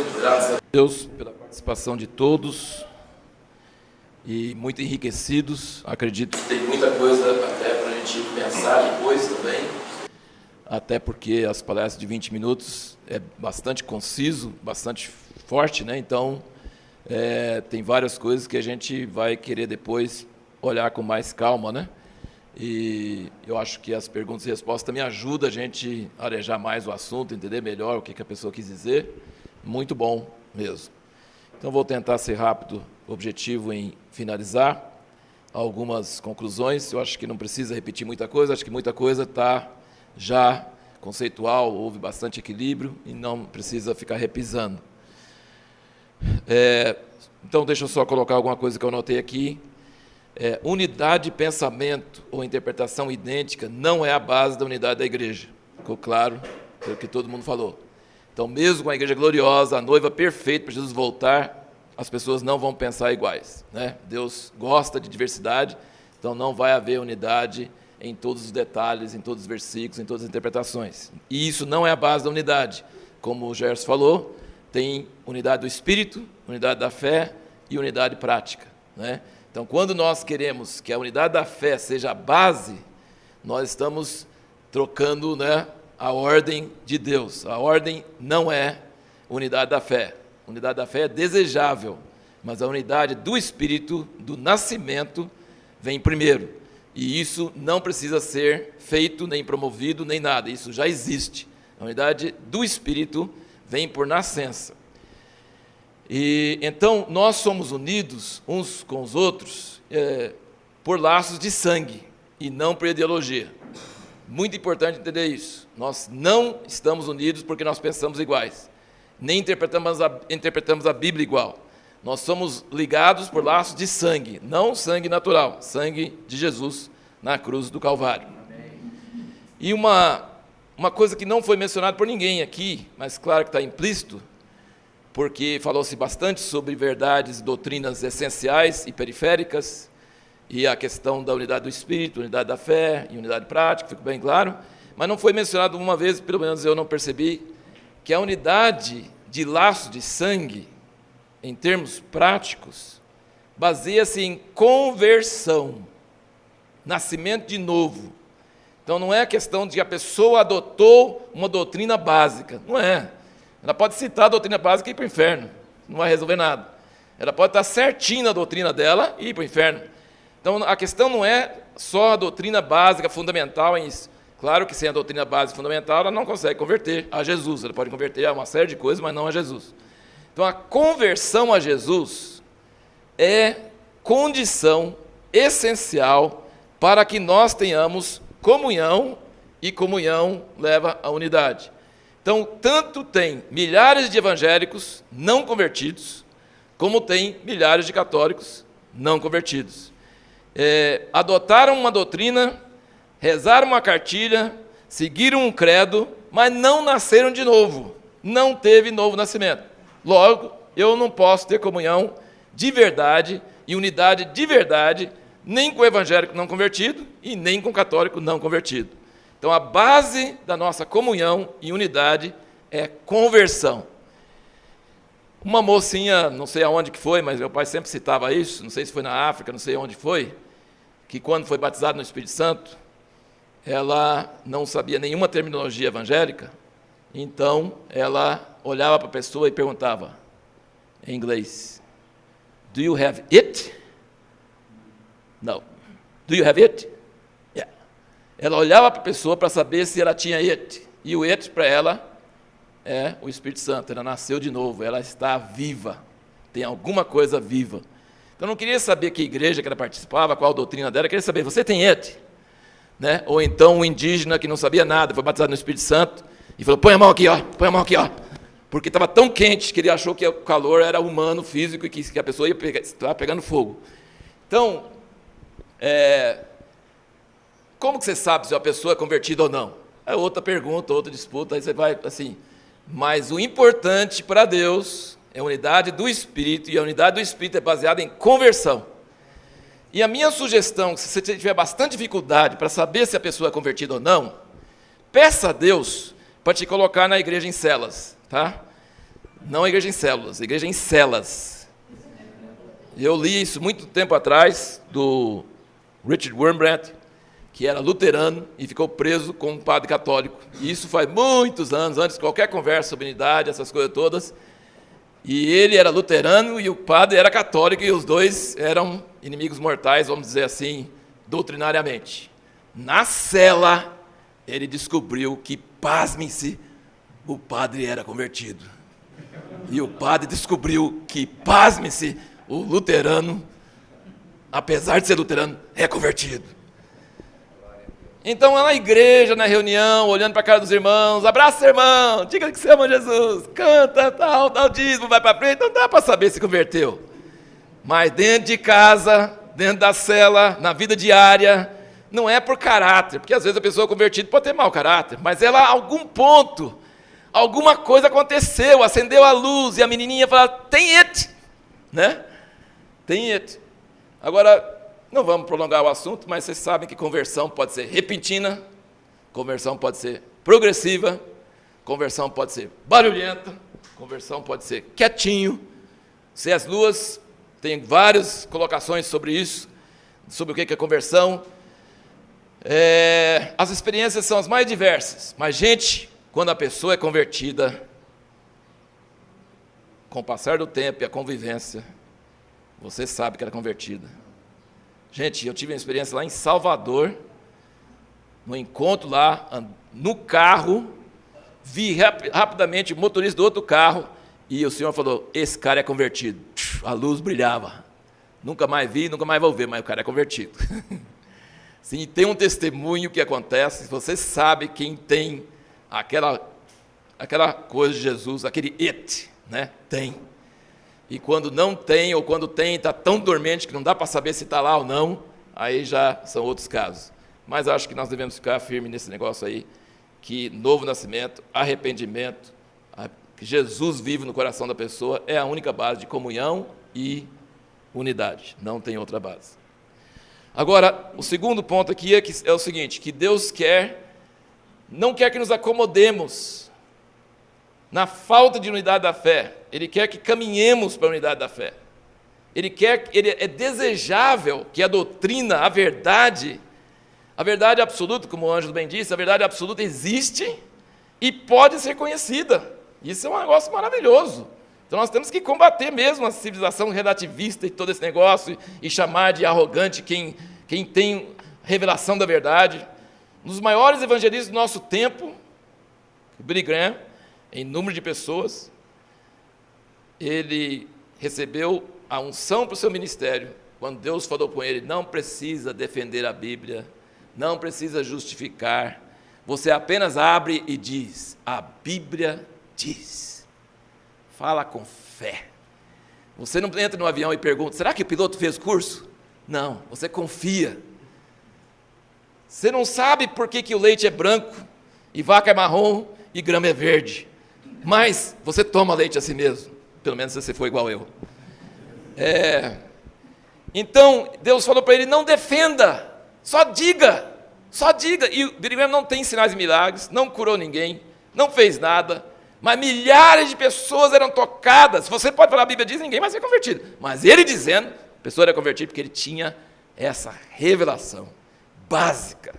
muito graças a Deus pela participação de todos e muito enriquecidos. Acredito que tem muita coisa até para a gente pensar depois também, até porque as palestras de 20 minutos é bastante conciso, bastante forte, né? Então, tem várias coisas que a gente vai querer depois olhar com mais calma, né? E eu acho que as perguntas e respostas também ajudam a gente a arejar mais o assunto, entender melhor o que a pessoa quis dizer. Muito bom mesmo. Então, vou tentar ser rápido, objetivo em finalizar. Algumas conclusões, eu acho que não precisa repetir muita coisa, acho que muita coisa está já conceitual, houve bastante equilíbrio e não precisa ficar repisando. Então, deixa eu só colocar alguma coisa que eu anotei aqui. Unidade de pensamento ou interpretação idêntica não é a base da unidade da igreja. Ficou claro pelo que todo mundo falou. Então, mesmo com a igreja gloriosa, a noiva perfeita para Jesus voltar, as pessoas não vão pensar iguais, né? Deus gosta de diversidade, então não vai haver unidade em todos os detalhes, em todos os versículos, em todas as interpretações. E isso não é a base da unidade. Como o Gerson falou, tem unidade do Espírito, unidade da fé e unidade prática, né? Então, quando nós queremos que a unidade da fé seja a base, nós estamos trocando, né, a ordem de Deus. A ordem não é unidade da fé. Unidade da fé é desejável, mas a unidade do Espírito, do nascimento, vem primeiro. E isso não precisa ser feito, nem promovido, nem nada. Isso já existe. A unidade do Espírito vem por nascença. E então nós somos unidos uns com os outros por laços de sangue e não por ideologia. Muito importante entender isso. Nós não estamos unidos porque nós pensamos iguais, nem interpretamos a Bíblia igual. Nós somos ligados por laços de sangue, não sangue natural, sangue de Jesus na cruz do Calvário. E uma coisa que não foi mencionada por ninguém aqui, mas claro que está implícito, porque falou-se bastante sobre verdades e doutrinas essenciais e periféricas, e a questão da unidade do Espírito, unidade da fé e unidade prática, ficou bem claro, mas não foi mencionado uma vez, pelo menos eu não percebi, que a unidade de laço de sangue, em termos práticos, baseia-se em conversão, nascimento de novo. Então não é a questão de que a pessoa adotou uma doutrina básica, não é. Ela pode citar a doutrina básica e ir para o inferno, não vai resolver nada. Ela pode estar certinha na doutrina dela e ir para o inferno. Então, a questão não é só a doutrina básica, fundamental em isso. Claro que sem a doutrina básica fundamental, ela não consegue converter a Jesus. Ela pode converter a uma série de coisas, mas não a Jesus. Então, a conversão a Jesus é condição essencial para que nós tenhamos comunhão, e comunhão leva à unidade. Então, tanto tem milhares de evangélicos não convertidos, como tem milhares de católicos não convertidos. Adotaram uma doutrina, rezaram uma cartilha, seguiram um credo, mas não nasceram de novo, não teve novo nascimento. Logo, eu não posso ter comunhão de verdade e unidade de verdade, nem com o evangélico não convertido e nem com o católico não convertido. Então, a base da nossa comunhão e unidade é conversão. Uma mocinha, não sei aonde que foi, mas meu pai sempre citava isso, não sei se foi na África, não sei onde foi, que quando foi batizada no Espírito Santo, ela não sabia nenhuma terminologia evangélica, então ela olhava para a pessoa e perguntava, em inglês, "Do you have it?" "No." "Do you have it?" "Yeah." Ela olhava para a pessoa para saber se ela tinha it, e o it para ela é o Espírito Santo, ela nasceu de novo, ela está viva, tem alguma coisa viva. Então, não queria saber que igreja que ela participava, qual a doutrina dela, queria saber, você tem it? Né? Ou então um indígena que não sabia nada, foi batizado no Espírito Santo, e falou, põe a mão aqui, ó, põe a mão aqui, ó. Porque estava tão quente que ele achou que o calor era humano, físico, e que a pessoa estava pegando fogo. Então, como que você sabe se a pessoa é convertida ou não? É outra pergunta, outra disputa, aí você vai assim. Mas o importante para Deus é a unidade do Espírito, e a unidade do Espírito é baseada em conversão. E a minha sugestão, se você tiver bastante dificuldade para saber se a pessoa é convertida ou não, peça a Deus para te colocar na igreja em celas, tá? Não a igreja em células, a igreja em celas. Eu li isso muito tempo atrás, do Richard Wurmbrand, que era luterano e ficou preso com um padre católico. E isso faz muitos anos, antes de qualquer conversa sobre unidade, essas coisas todas. E ele era luterano e o padre era católico, e os dois eram inimigos mortais, vamos dizer assim, doutrinariamente. Na cela, ele descobriu que, pasmem-se, o padre era convertido. E o padre descobriu que, pasmem-se, o luterano, apesar de ser luterano, é convertido. Então, na igreja, na reunião, olhando para a cara dos irmãos, abraça irmão, diga que você ama Jesus, canta, tal, dá o dízimo, vai para frente, não dá para saber se converteu. Mas dentro de casa, dentro da cela, na vida diária, não é por caráter, porque às vezes a pessoa convertida pode ter mau caráter, mas ela, a algum ponto, alguma coisa aconteceu, acendeu a luz, e a menininha fala, tem it, né? Tem it. Agora, não vamos prolongar o assunto, mas vocês sabem que conversão pode ser repentina, conversão pode ser progressiva, conversão pode ser barulhenta, conversão pode ser quietinho. C.S. Lewis tem várias colocações sobre isso, sobre o que é conversão. As experiências são as mais diversas, mas, gente, quando a pessoa é convertida, com o passar do tempo e a convivência, você sabe que ela é convertida. Gente, eu tive uma experiência lá em Salvador, no encontro lá, no carro, vi rapidamente o motorista do outro carro, e o senhor falou, esse cara é convertido. A luz brilhava. Nunca mais vi, nunca mais vou ver, mas o cara é convertido. Sim, tem um testemunho que acontece, você sabe quem tem aquela coisa de Jesus, aquele it, né? Tem. E quando não tem, ou quando tem, está tão dormente que não dá para saber se está lá ou não, aí já são outros casos. Mas acho que nós devemos ficar firmes nesse negócio aí, que novo nascimento, arrependimento, que Jesus vive no coração da pessoa, é a única base de comunhão e unidade. Não tem outra base. Agora, o segundo ponto aqui é o seguinte, que Deus não quer que nos acomodemos na falta de unidade da fé. Ele quer que caminhemos para a unidade da fé. Ele é desejável que a doutrina, a verdade absoluta, como o Ângelo bem disse, a verdade absoluta existe e pode ser conhecida. Isso é um negócio maravilhoso. Então nós temos que combater mesmo a civilização relativista e todo esse negócio, e chamar de arrogante quem tem revelação da verdade. Um dos maiores evangelistas do nosso tempo, Billy Graham, em número de pessoas, ele recebeu a unção para o seu ministério, quando Deus falou com ele, não precisa defender a Bíblia, não precisa justificar, você apenas abre e diz, a Bíblia diz. Fala com fé. Você não entra no avião e pergunta, será que o piloto fez curso? Não, você confia. Você não sabe por que o leite é branco, e vaca é marrom, e grama é verde. Mas você toma leite assim mesmo, pelo menos se você for igual eu. Então, Deus falou para ele, não defenda, só diga. E o Billy Graham não tem sinais e milagres, não curou ninguém, não fez nada, mas milhares de pessoas eram tocadas. Você pode falar, a Bíblia diz, ninguém vai ser convertido. Mas ele dizendo, a pessoa era convertida porque ele tinha essa revelação básica.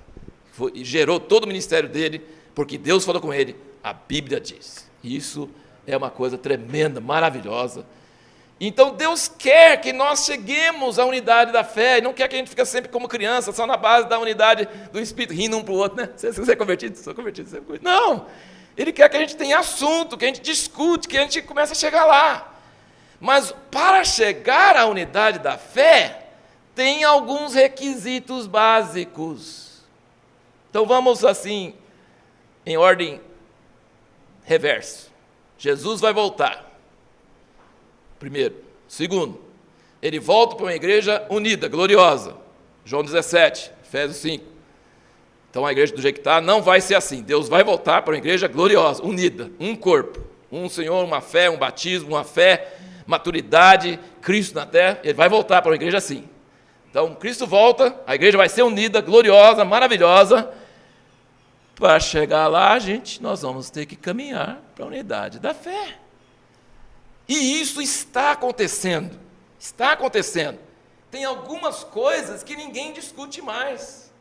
E gerou todo o ministério dele, porque Deus falou com ele, a Bíblia diz. Isso é uma coisa tremenda, maravilhosa. Então Deus quer que nós cheguemos à unidade da fé, e não quer que a gente fique sempre como criança, só na base da unidade do Espírito, rindo um para o outro, né? Você é convertido? Sou convertido, você é convertido. Não! Ele quer que a gente tenha assunto, que a gente discute, que a gente comece a chegar lá. Mas para chegar à unidade da fé, tem alguns requisitos básicos. Então vamos assim, em ordem reverso. Jesus vai voltar. Primeiro. Segundo, ele volta para uma igreja unida, gloriosa. João 17, Efésios 5. Então a igreja do jeito que está não vai ser assim. Deus vai voltar para uma igreja gloriosa, unida, um corpo, um Senhor, uma fé, um batismo, uma fé, maturidade, Cristo na terra. Ele vai voltar para uma igreja assim. Então Cristo volta, a igreja vai ser unida, gloriosa, maravilhosa. Para chegar lá, gente, nós vamos ter que caminhar para a unidade da fé. E isso está acontecendo. Está acontecendo. Tem algumas coisas que ninguém discute mais.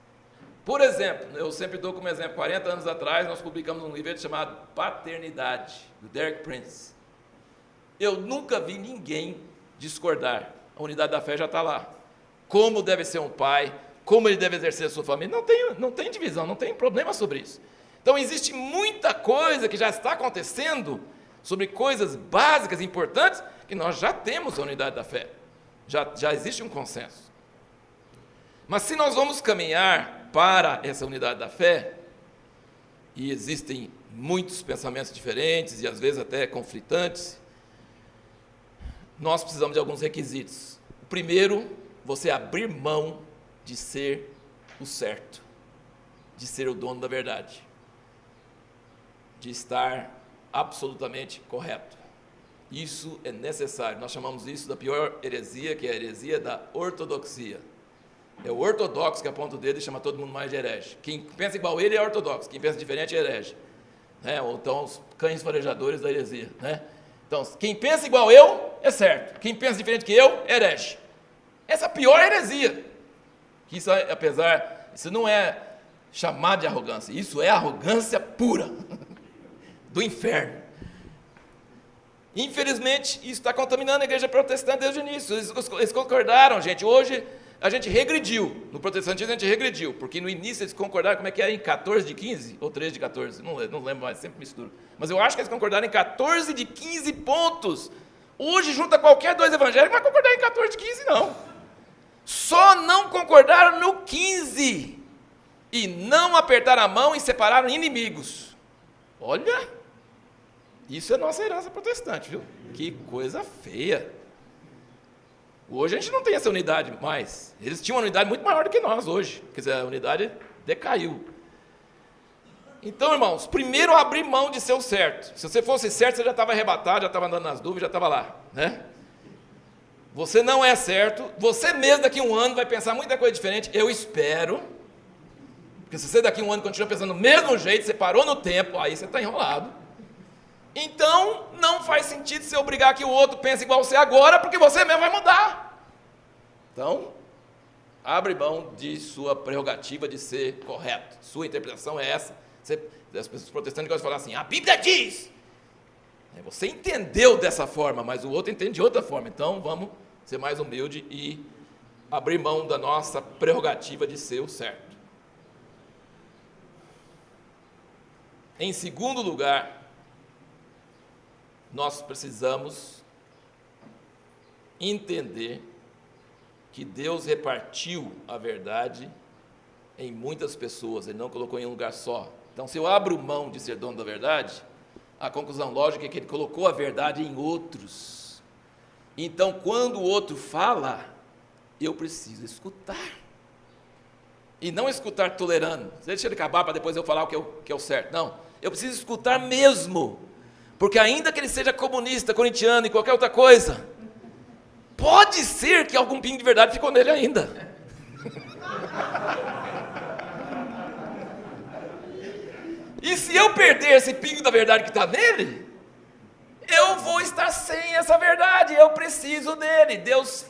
Por exemplo, eu sempre dou como exemplo, 40 anos atrás, nós publicamos um livro chamado Paternidade, do Derek Prince. Eu nunca vi ninguém discordar. A unidade da fé já está lá. Como deve ser um pai, como ele deve exercer a sua família. Não tem divisão, não tem problema sobre isso. Então, existe muita coisa que já está acontecendo sobre coisas básicas, importantes, que nós já temos a unidade da fé. Já existe um consenso. Mas se nós vamos caminhar para essa unidade da fé, e existem muitos pensamentos diferentes e às vezes até conflitantes, nós precisamos de alguns requisitos. O primeiro, você abrir mão de ser o certo, de ser o dono da verdade, de estar absolutamente correto. Isso é necessário. Nós chamamos isso da pior heresia, que é a heresia da ortodoxia. É o ortodoxo que aponta o dedo e chama todo mundo mais de herege. Quem pensa igual ele é ortodoxo, quem pensa diferente é herege. Ou então os cães farejadores da heresia. Então, quem pensa igual eu é certo, quem pensa diferente que eu é herege. Essa é a pior heresia. Isso não é chamado de arrogância, isso é arrogância pura, do inferno. Infelizmente, isso está contaminando a igreja protestante desde o início. Eles concordaram, gente. Hoje, a gente regrediu. No protestantismo, a gente regrediu. Porque no início, eles concordaram, como é que era, em 14 de 15? Ou 13 de 14? Não lembro mais, sempre misturo. Mas eu acho que eles concordaram em 14 de 15 pontos. Hoje, junta qualquer dois evangélicos, não vai concordar em 14 de 15, não. Só não concordaram no 15. E não apertaram a mão e separaram inimigos. Olha... Isso é nossa herança protestante, viu? Que coisa feia. Hoje a gente não tem essa unidade mais. Eles tinham uma unidade muito maior do que nós hoje. Quer dizer, a unidade decaiu. Então, irmãos, primeiro abrir mão de ser o certo. Se você fosse certo, você já estava arrebatado, já estava andando nas dúvidas, já estava lá, Você não é certo. Você mesmo daqui a um ano vai pensar muita coisa diferente. Eu espero. Porque se você daqui a um ano continua pensando do mesmo jeito, você parou no tempo, aí você está enrolado. Então, não faz sentido você obrigar que o outro pense igual você agora, porque você mesmo vai mudar. Então, abre mão de sua prerrogativa de ser correto. Sua interpretação é essa. As pessoas protestantes gostam de falar assim, a Bíblia diz. Você entendeu dessa forma, mas o outro entende de outra forma. Então, vamos ser mais humilde e abrir mão da nossa prerrogativa de ser o certo. Em segundo lugar, nós precisamos entender que Deus repartiu a verdade em muitas pessoas, Ele não colocou em um lugar só. Então, se eu abro mão de ser dono da verdade, a conclusão lógica é que Ele colocou a verdade em outros. Então, quando o outro fala, eu preciso escutar. E não escutar tolerando. Deixa ele acabar para depois eu falar o que é o certo. Não, eu preciso escutar mesmo. Porque ainda que ele seja comunista, corintiano e qualquer outra coisa, pode ser que algum pingo de verdade ficou nele ainda. E se eu perder esse pingo da verdade que está nele, eu vou estar sem essa verdade, eu preciso dele. Deus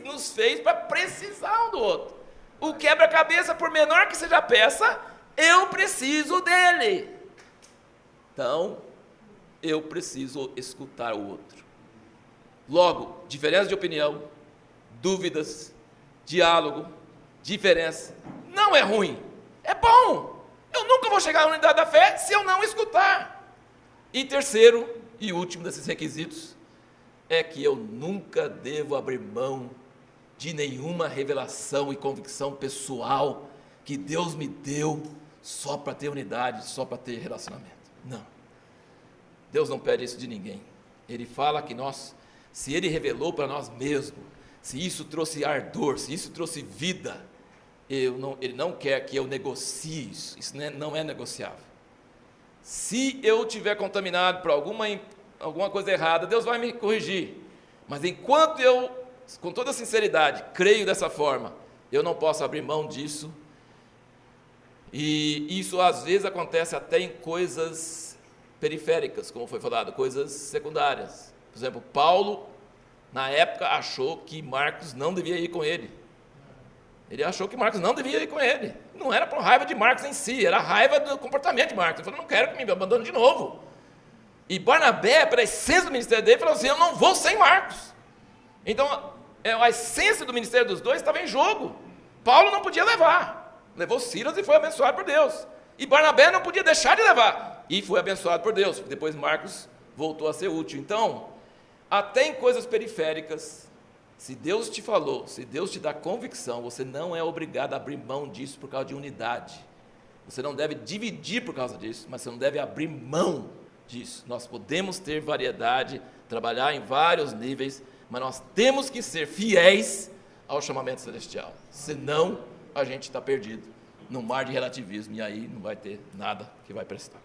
nos fez para precisar um do outro. O quebra-cabeça, por menor que seja a peça, eu preciso dele. Então, eu preciso escutar o outro. Logo, diferença de opinião, dúvidas, diálogo, diferença, não é ruim, é bom. Eu nunca vou chegar à unidade da fé se eu não escutar. E terceiro e último desses requisitos é que eu nunca devo abrir mão de nenhuma revelação e convicção pessoal que Deus me deu só para ter unidade, só para ter relacionamento. Não. Deus não pede isso de ninguém. Ele fala que se Ele revelou para nós mesmos, se isso trouxe ardor, se isso trouxe vida, Ele não quer que eu negocie isso. Isso não é negociável. Se eu estiver contaminado por alguma coisa errada, Deus vai me corrigir. Mas enquanto eu, com toda sinceridade, creio dessa forma, eu não posso abrir mão disso. E isso às vezes acontece até em coisas periféricas, como foi falado, coisas secundárias. Por exemplo, Paulo, na época, achou que Marcos não devia ir com ele. Ele achou que Marcos não devia ir com ele. Não era por raiva de Marcos em si, era raiva do comportamento de Marcos. Ele falou, não quero que me abandone de novo. E Barnabé, pela essência do ministério dele, falou assim, eu não vou sem Marcos. Então, a essência do ministério dos dois estava em jogo. Paulo não podia levar. Levou Silas e foi abençoado por Deus. E Barnabé não podia deixar de levar. E foi abençoado por Deus. Depois Marcos voltou a ser útil. Então, até em coisas periféricas, se Deus te falou, se Deus te dá convicção, você não é obrigado a abrir mão disso por causa de unidade. Você não deve dividir por causa disso, mas você não deve abrir mão disso. Nós podemos ter variedade, trabalhar em vários níveis, mas nós temos que ser fiéis ao chamamento celestial. Senão, a gente está perdido no mar de relativismo, e aí não vai ter nada que vai prestar.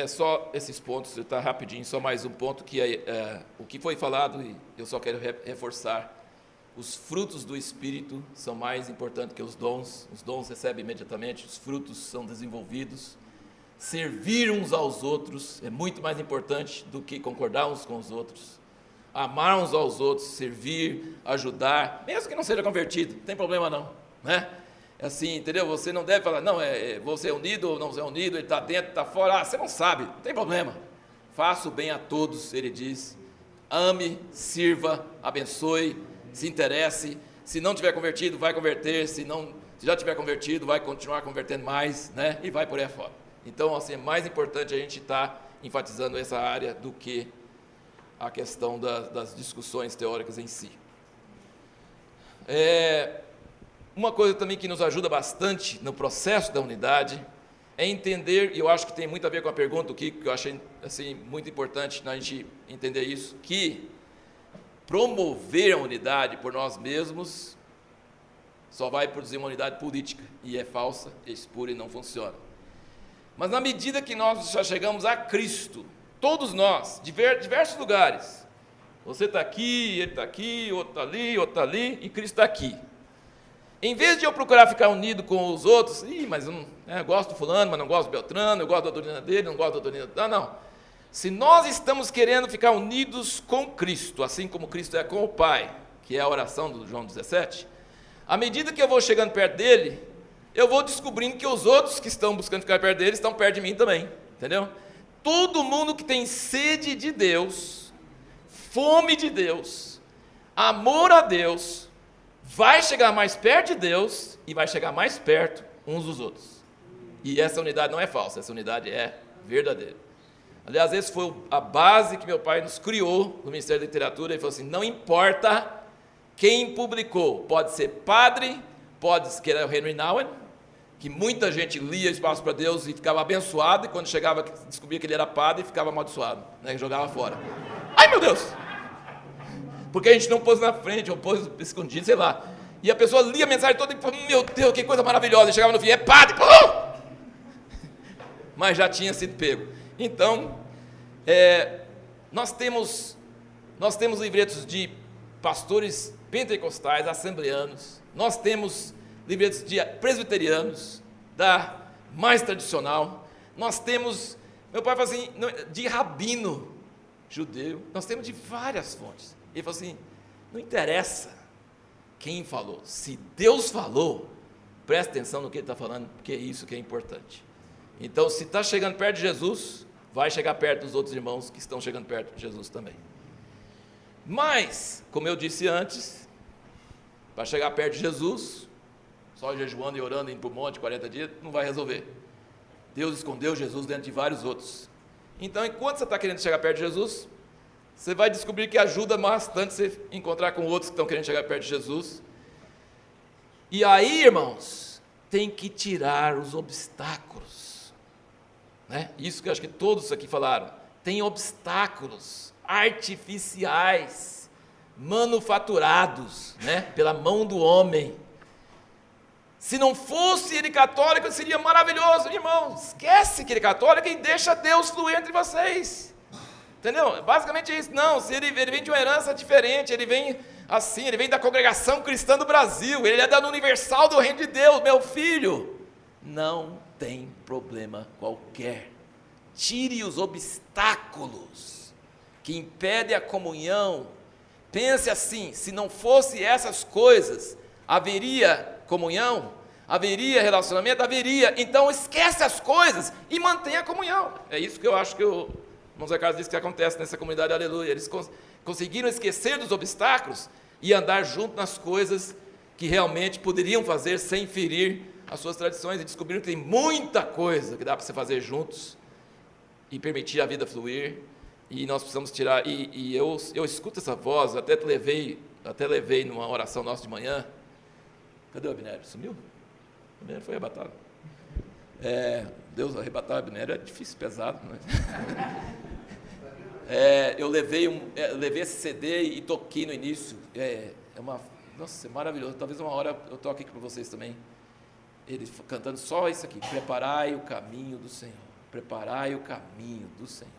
Só esses pontos, está rapidinho, só mais um ponto, que o que foi falado, e eu só quero reforçar, os frutos do Espírito são mais importantes que os dons recebem imediatamente, os frutos são desenvolvidos, servir uns aos outros é muito mais importante do que concordar uns com os outros, amar uns aos outros, servir, ajudar, mesmo que não seja convertido, não tem problema não, né? Assim, entendeu? Você não deve falar, não, você é unido ou não é unido, ele está dentro, está fora, você não sabe, não tem problema. Faça o bem a todos, ele diz, ame, sirva, abençoe, se interesse, se não tiver convertido, vai converter, se já tiver convertido, vai continuar convertendo mais, né? E vai por aí fora. Então, assim, é mais importante a gente estar enfatizando essa área do que a questão das discussões teóricas em si. Uma coisa também que nos ajuda bastante no processo da unidade é entender, e eu acho que tem muito a ver com a pergunta do Kiko, que eu achei assim, muito importante a gente entender isso, que promover a unidade por nós mesmos só vai produzir uma unidade política, e é falsa, é espúria e não funciona. Mas na medida que nós já chegamos a Cristo, todos nós, de diversos lugares, você está aqui, ele está aqui, outro está ali, e Cristo está aqui. Em vez de eu procurar ficar unido com os outros, mas eu gosto do fulano, mas não gosto do Beltrano, eu gosto da doutrina dele, não gosto da doutrina dele. Não. Se nós estamos querendo ficar unidos com Cristo, assim como Cristo é com o Pai, que é a oração do João 17, à medida que eu vou chegando perto dele, eu vou descobrindo que os outros que estão buscando ficar perto dele estão perto de mim também, entendeu? Todo mundo que tem sede de Deus, fome de Deus, amor a Deus, vai chegar mais perto de Deus e vai chegar mais perto uns dos outros. E essa unidade não é falsa, essa unidade é verdadeira. Aliás, essa foi a base que meu pai nos criou no Ministério da Literatura. Ele falou assim, não importa quem publicou, pode ser padre, pode ser, que era o Henry Nouwen, que muita gente lia Espaço para Deus e ficava abençoado, e quando chegava, descobria que ele era padre, ficava amaldiçoado, né, jogava fora. Ai, meu Deus! Porque a gente não pôs na frente, ou pôs escondido, sei lá. E a pessoa lia a mensagem toda e falava, meu Deus, que coisa maravilhosa. E chegava no fim, é padre, pô! Mas já tinha sido pego. Então, nós temos livretos de pastores pentecostais, assembleanos, nós temos livretos de presbiterianos, da mais tradicional, nós temos, meu pai fala assim, de rabino judeu, nós temos de várias fontes. Ele falou assim, não interessa quem falou, se Deus falou, presta atenção no que ele está falando, porque é isso que é importante. Então, se está chegando perto de Jesus, vai chegar perto dos outros irmãos que estão chegando perto de Jesus também. Mas, como eu disse antes, para chegar perto de Jesus, só jejuando e orando, indo para o monte 40 dias, não vai resolver. Deus escondeu Jesus dentro de vários outros. Então, enquanto você está querendo chegar perto de Jesus, você vai descobrir que ajuda bastante você encontrar com outros que estão querendo chegar perto de Jesus. E aí, irmãos, tem que tirar os obstáculos, né? Isso que eu acho que todos aqui falaram. Tem obstáculos artificiais, manufaturados, né, pela mão do homem. Se não fosse ele católico, seria maravilhoso. Irmão, esquece que ele é católico e deixa Deus fluir entre vocês. Entendeu? Basicamente é isso. Não, se ele vem de uma herança diferente, ele vem assim, ele vem da congregação cristã do Brasil, ele é da Universal do Reino de Deus, meu filho. Não tem problema qualquer. Tire os obstáculos que impedem a comunhão. Pense assim, se não fosse essas coisas, haveria comunhão? Haveria relacionamento? Haveria. Então esquece as coisas e mantenha a comunhão. É isso que eu acho que o irmão Zé Carlos disse que acontece nessa comunidade, aleluia. Eles conseguiram esquecer dos obstáculos e andar junto nas coisas que realmente poderiam fazer sem ferir as suas tradições, e descobriram que tem muita coisa que dá para você fazer juntos e permitir a vida fluir, e nós precisamos tirar, e eu escuto essa voz, até levei numa oração nossa de manhã. Cadê o Abnério? Sumiu? O Abnério foi arrebatado. Deus arrebatar o Abnério é difícil, pesado, né? Eu levei esse CD e toquei no início. Nossa, é maravilhoso. Talvez uma hora eu toque aqui para vocês também. Ele cantando só isso aqui: preparai o caminho do Senhor, preparai o caminho do Senhor.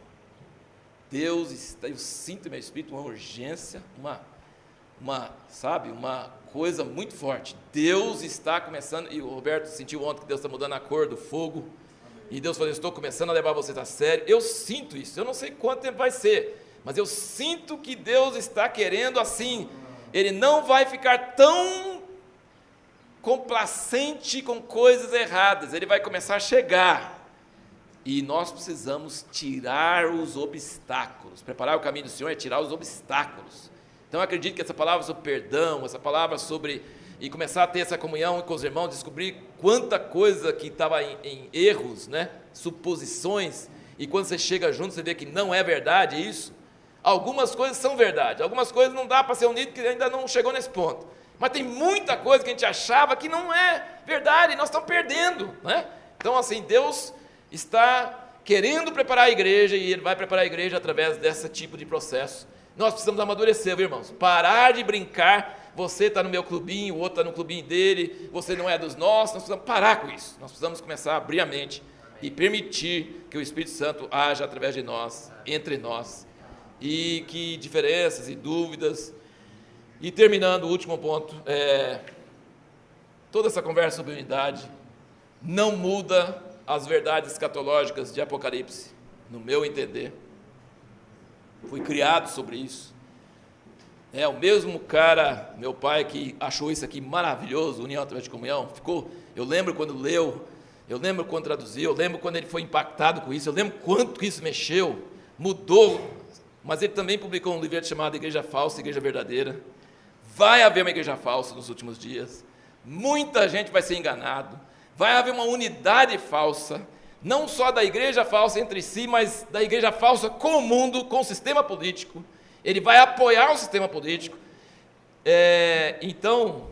Deus está, eu sinto em meu espírito uma urgência, uma coisa muito forte. Deus está começando, e o Roberto sentiu ontem que Deus está mudando a cor do fogo, e Deus falou: estou começando a levar vocês a sério. Eu sinto isso, eu não sei quanto tempo vai ser, mas eu sinto que Deus está querendo assim. Ele não vai ficar tão complacente com coisas erradas, ele vai começar a chegar, e nós precisamos tirar os obstáculos. Preparar o caminho do Senhor é tirar os obstáculos. Então eu acredito que essa palavra sobre perdão, essa palavra sobre, e começar a ter essa comunhão com os irmãos, descobrir quanta coisa que estava em erros, né? Suposições, e quando você chega junto, você vê que não é verdade isso. Algumas coisas são verdade, algumas coisas não dá para ser unido, que ainda não chegou nesse ponto. Mas tem muita coisa que a gente achava que não é verdade, nós estamos perdendo, né? Então, assim, Deus está querendo preparar a igreja, e Ele vai preparar a igreja através desse tipo de processo. Nós precisamos amadurecer, viu, irmãos? Parar de brincar, você está no meu clubinho, o outro está no clubinho dele, você não é dos nossos. Nós precisamos parar com isso. Nós precisamos começar a abrir a mente e permitir que o Espírito Santo haja através de nós, entre nós, e que diferenças e dúvidas. E terminando, o último ponto, toda essa conversa sobre unidade não muda as verdades escatológicas de Apocalipse, no meu entender. Fui criado sobre isso. O mesmo cara, meu pai, que achou isso aqui maravilhoso, União através de Comunhão, eu lembro quando leu, eu lembro quando traduziu, eu lembro quando ele foi impactado com isso, eu lembro quanto que isso mexeu, mudou, mas ele também publicou um livro chamado Igreja Falsa, Igreja Verdadeira. Vai haver uma igreja falsa nos últimos dias, muita gente vai ser enganado, vai haver uma unidade falsa, não só da igreja falsa entre si, mas da igreja falsa com o mundo, com o sistema político. Ele vai apoiar o sistema político. Então,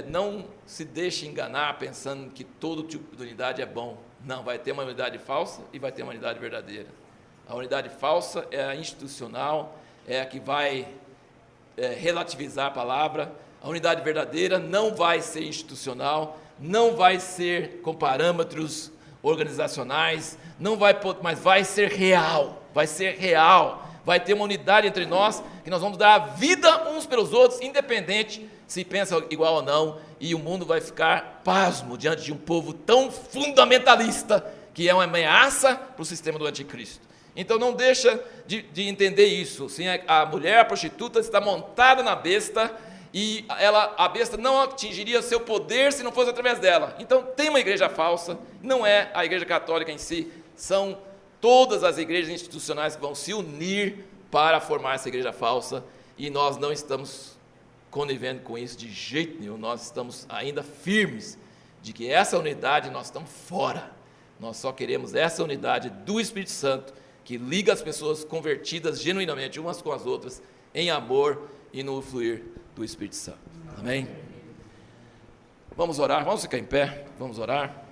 não se deixe enganar pensando que todo tipo de unidade é bom. Não, vai ter uma unidade falsa e vai ter uma unidade verdadeira. A unidade falsa é a institucional, é a que vai relativizar a palavra. A unidade verdadeira não vai ser institucional, não vai ser com parâmetros organizacionais, mas vai ser real, vai ter uma unidade entre nós, que nós vamos dar a vida uns pelos outros, independente se pensa igual ou não, e o mundo vai ficar pasmo diante de um povo tão fundamentalista, que é uma ameaça para o sistema do anticristo. Então não deixa de entender isso. Sim, a mulher, a prostituta, está montada na besta, e a besta não atingiria seu poder se não fosse através dela. Então tem uma igreja falsa, não é a igreja católica em si, são todas as igrejas institucionais que vão se unir para formar essa igreja falsa, e nós não estamos conivendo com isso de jeito nenhum. Nós estamos ainda firmes de que essa unidade nós estamos fora. Nós só queremos essa unidade do Espírito Santo, que liga as pessoas convertidas genuinamente umas com as outras, em amor e no fluir do Espírito Santo. Amém? Vamos orar, vamos ficar em pé, vamos orar.